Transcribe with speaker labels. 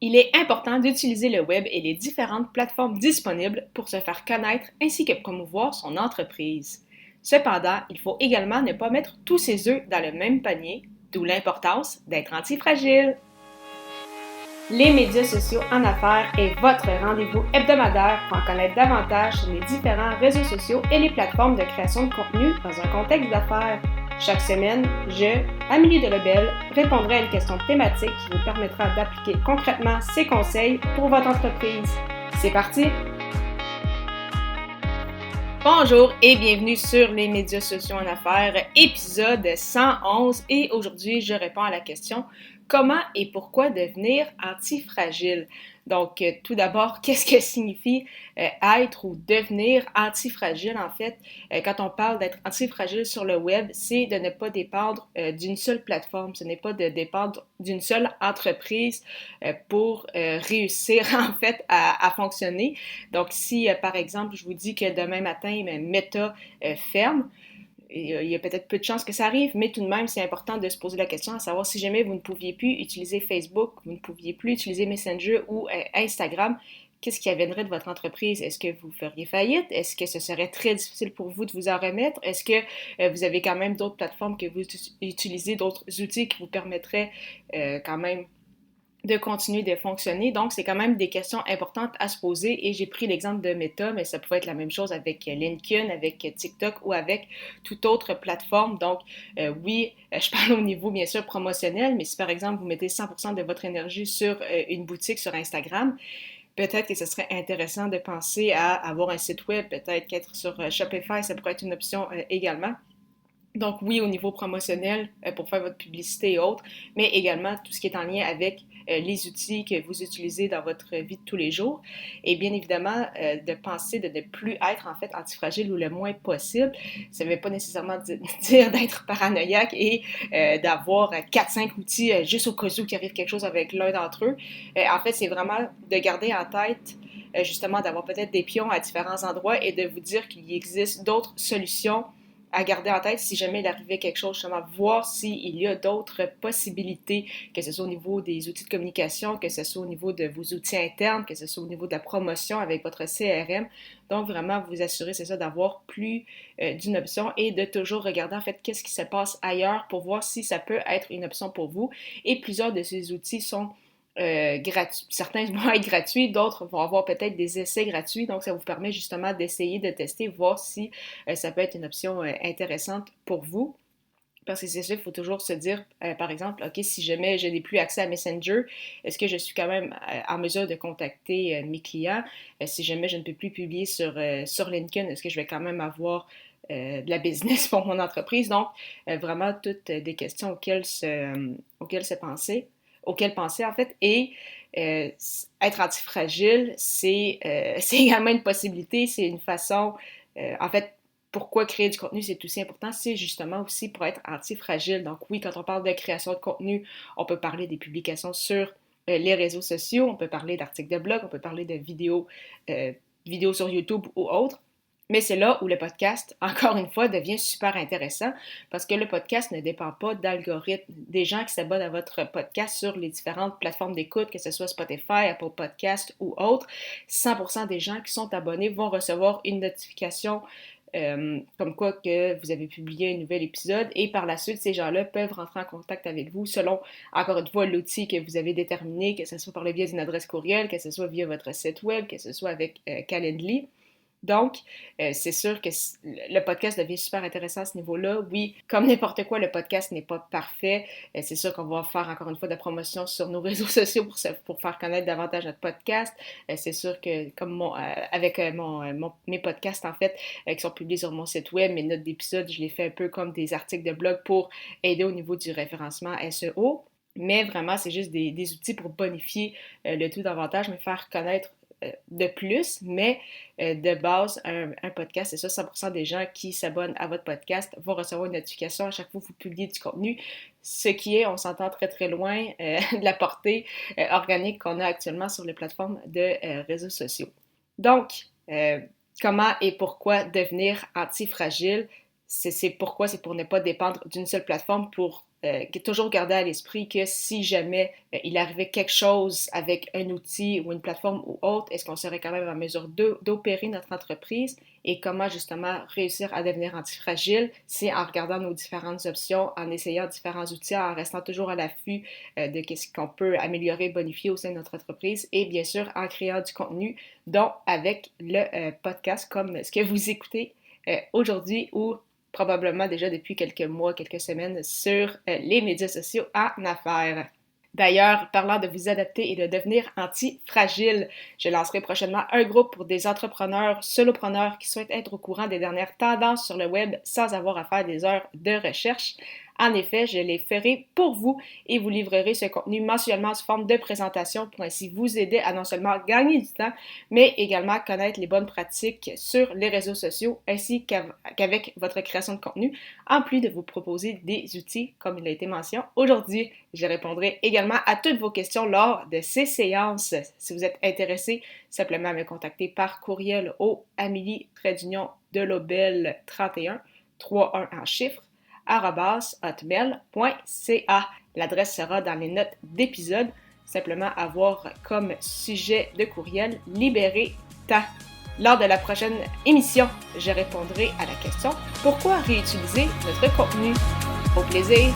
Speaker 1: Il est important d'utiliser le web et les différentes plateformes disponibles pour se faire connaître ainsi que promouvoir son entreprise. Cependant, il faut également ne pas mettre tous ses œufs dans le même panier, d'où l'importance d'être antifragile. Les médias sociaux en affaires est votre rendez-vous hebdomadaire pour en connaître davantage sur les différents réseaux sociaux et les plateformes de création de contenu dans un contexte d'affaires. Chaque semaine, je, Amélie Delebel, répondrai à une question thématique qui vous permettra d'appliquer concrètement ces conseils pour votre entreprise. C'est parti! Bonjour et bienvenue sur les médias sociaux en affaires, épisode 111. Et aujourd'hui, je réponds à la question « Comment et pourquoi devenir antifragile ?» Donc, tout d'abord, qu'est-ce que signifie être ou devenir antifragile? En fait, quand on parle d'être antifragile sur le web, c'est de ne pas dépendre d'une seule plateforme. Ce n'est pas de dépendre d'une seule entreprise pour réussir, en fait, à fonctionner. Donc, si, par exemple, je vous dis que demain matin, Meta ferme, il y a peut-être peu de chances que ça arrive, mais tout de même, c'est important de se poser la question à savoir si jamais vous ne pouviez plus utiliser Facebook, vous ne pouviez plus utiliser Messenger ou Instagram, qu'est-ce qui adviendrait de votre entreprise? Est-ce que vous feriez faillite? Est-ce que ce serait très difficile pour vous de vous en remettre? Est-ce que vous avez quand même d'autres plateformes que vous utilisez, d'autres outils qui vous permettraient quand même de continuer de fonctionner. Donc, c'est quand même des questions importantes à se poser et j'ai pris l'exemple de Meta, mais ça pourrait être la même chose avec LinkedIn, avec TikTok ou avec toute autre plateforme. Donc, oui, je parle au niveau, bien sûr, promotionnel, mais si par exemple, vous mettez 100% de votre énergie sur une boutique sur Instagram, peut-être que ce serait intéressant de penser à avoir un site web, peut-être qu'être sur Shopify, ça pourrait être une option également. Donc oui, au niveau promotionnel, pour faire votre publicité et autres, mais également tout ce qui est en lien avec les outils que vous utilisez dans votre vie de tous les jours. Et bien évidemment, de penser de ne plus être en fait antifragile ou le moins possible. Ça ne veut pas nécessairement dire d'être paranoïaque et d'avoir 4-5 outils juste au cas où qu'il arrive quelque chose avec l'un d'entre eux. En fait, c'est vraiment de garder en tête justement d'avoir peut-être des pions à différents endroits et de vous dire qu'il existe d'autres solutions à garder en tête si jamais il arrivait quelque chose, justement, voir s'il y a d'autres possibilités, que ce soit au niveau des outils de communication, que ce soit au niveau de vos outils internes, que ce soit au niveau de la promotion avec votre CRM. Donc, vraiment, vous assurer, c'est ça, d'avoir plus d'une option et de toujours regarder, en fait, qu'est-ce qui se passe ailleurs pour voir si ça peut être une option pour vous. Et plusieurs de ces outils sont gratuits. Certains vont être gratuits, d'autres vont avoir peut-être des essais gratuits. Donc, ça vous permet justement d'essayer, de tester, voir si ça peut être une option intéressante pour vous. Parce que c'est ça, il faut toujours se dire, par exemple, OK, si jamais je n'ai plus accès à Messenger, est-ce que je suis quand même en mesure de contacter mes clients? Si jamais je ne peux plus publier sur LinkedIn, est-ce que je vais quand même avoir de la business pour mon entreprise? Donc, vraiment, toutes des questions auxquelles penser en fait. Et être antifragile, c'est également une possibilité, c'est une façon, en fait, pourquoi créer du contenu, c'est aussi important, c'est justement aussi pour être antifragile. Donc oui, quand on parle de création de contenu, on peut parler des publications sur les réseaux sociaux, on peut parler d'articles de blog, on peut parler de vidéos sur YouTube ou autres. Mais c'est là où le podcast, encore une fois, devient super intéressant parce que le podcast ne dépend pas d'algorithmes. Des gens qui s'abonnent à votre podcast sur les différentes plateformes d'écoute, que ce soit Spotify, Apple Podcast ou autres, 100% des gens qui sont abonnés vont recevoir une notification comme quoi que vous avez publié un nouvel épisode et par la suite, ces gens-là peuvent rentrer en contact avec vous selon, encore une fois, l'outil que vous avez déterminé, que ce soit par le biais d'une adresse courriel, que ce soit via votre site web, que ce soit avec Calendly. Donc, c'est sûr que le podcast devient super intéressant à ce niveau-là. Oui, comme n'importe quoi, le podcast n'est pas parfait. C'est sûr qu'on va faire encore une fois de la promotion sur nos réseaux sociaux pour faire connaître davantage notre podcast. C'est sûr que comme avec mes podcasts, en fait, qui sont publiés sur mon site web, mes notes d'épisode, je les fais un peu comme des articles de blog pour aider au niveau du référencement SEO. Mais vraiment, c'est juste des outils pour bonifier le tout davantage, mais faire connaître de plus, mais de base, un podcast, c'est ça, 100% des gens qui s'abonnent à votre podcast vont recevoir une notification à chaque fois que vous publiez du contenu, ce qui est, on s'entend très très loin de la portée organique qu'on a actuellement sur les plateformes de réseaux sociaux. Donc, comment et pourquoi devenir antifragile? c'est pourquoi, c'est pour ne pas dépendre d'une seule plateforme, pour toujours garder à l'esprit que si jamais il arrivait quelque chose avec un outil ou une plateforme ou autre, est-ce qu'on serait quand même en mesure d'opérer notre entreprise et comment justement réussir à devenir antifragile? C'est en regardant nos différentes options, en essayant différents outils, en restant toujours à l'affût de ce qu'on peut améliorer, bonifier au sein de notre entreprise et bien sûr en créant du contenu, dont avec le podcast comme ce que vous écoutez aujourd'hui ou probablement déjà depuis quelques mois, quelques semaines sur les médias sociaux en affaires. D'ailleurs, parlant de vous adapter et de devenir anti-fragile, je lancerai prochainement un groupe pour des entrepreneurs, solopreneurs qui souhaitent être au courant des dernières tendances sur le web sans avoir à faire des heures de recherche. En effet, je les ferai pour vous et vous livrerez ce contenu mensuellement sous forme de présentation pour ainsi vous aider à non seulement gagner du temps, mais également connaître les bonnes pratiques sur les réseaux sociaux ainsi qu'avec votre création de contenu, en plus de vous proposer des outils comme il a été mentionné aujourd'hui. Je répondrai également à toutes vos questions lors de ces séances. Si vous êtes intéressé, simplement à me contacter par courriel au amélie-delobel31 31 en chiffres @hotmail.ca. L'adresse sera dans les notes d'épisode. Simplement avoir comme sujet de courriel libérer temps. Lors de la prochaine émission, je répondrai à la question pourquoi réutiliser notre contenu. Au plaisir!